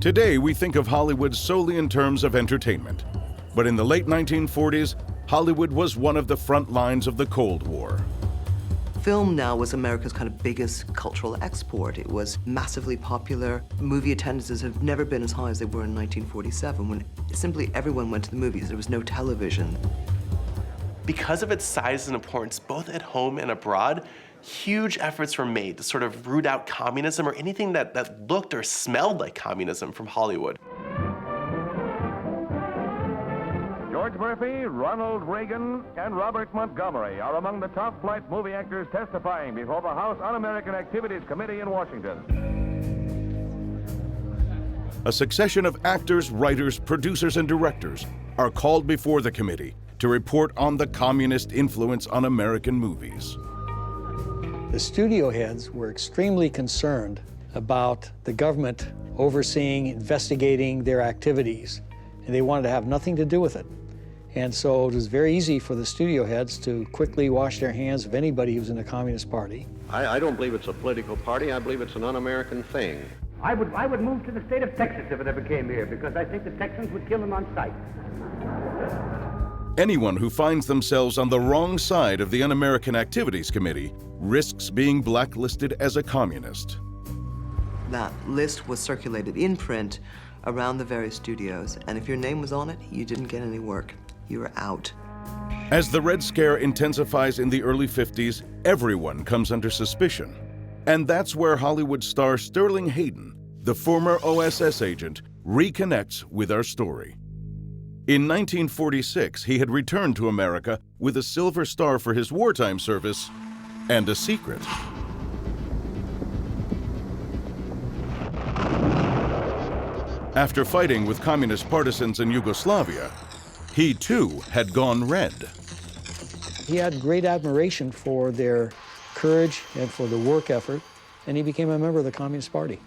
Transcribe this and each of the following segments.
Today, we think of Hollywood solely in terms of entertainment. But in the late 1940s, Hollywood was one of the front lines of the Cold War. Film now was America's kind of biggest cultural export. It was massively popular. Movie attendances have never been as high as they were in 1947, when simply everyone went to the movies. There was no television. Because of its size and importance, both at home and abroad, huge efforts were made to sort of root out communism or anything that looked or smelled like communism from Hollywood. George Murphy, Ronald Reagan, and Robert Montgomery are among the top-flight movie actors testifying before the House Un-American Activities Committee in Washington. A succession of actors, writers, producers, and directors are called before the committee to report on the communist influence on American movies. The studio heads were extremely concerned about the government overseeing, investigating their activities, and they wanted to have nothing to do with it. And so it was very easy for the studio heads to quickly wash their hands of anybody who was in the Communist Party. I don't believe it's a political party. I believe it's an un-American thing. I would move to the state of Texas if it ever came here, because I think the Texans would kill him on sight. Anyone who finds themselves on the wrong side of the Un-American Activities Committee risks being blacklisted as a communist. That list was circulated in print around the various studios, and if your name was on it, you didn't get any work. You were out. As the Red Scare intensifies in the early 50s, everyone comes under suspicion. And that's where Hollywood star Sterling Hayden, the former OSS agent, reconnects with our story. In 1946, he had returned to America with a Silver Star for his wartime service and a secret. After fighting with communist partisans in Yugoslavia, he too had gone red. He had great admiration for their courage and for the work effort, and he became a member of the Communist Party.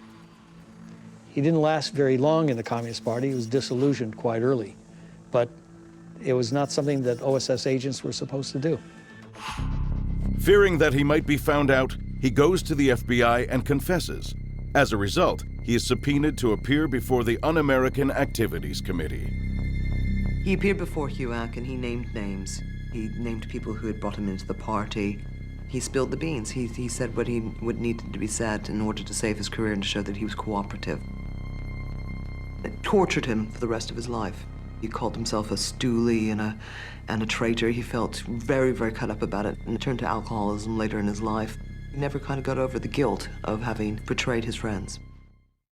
He didn't last very long in the Communist Party. He was disillusioned quite early, but it was not something that OSS agents were supposed to do. Fearing that he might be found out, he goes to the FBI and confesses. As a result, he is subpoenaed to appear before the Un-American Activities Committee. He appeared before HUAC and he named names. He named people who had brought him into the party. He spilled the beans. He said what would need to be said in order to save his career and to show that he was cooperative. It tortured him for the rest of his life. He called himself a stoolie and a traitor. He felt very, very cut up about it, and it turned to alcoholism later in his life. He never kind of got over the guilt of having betrayed his friends.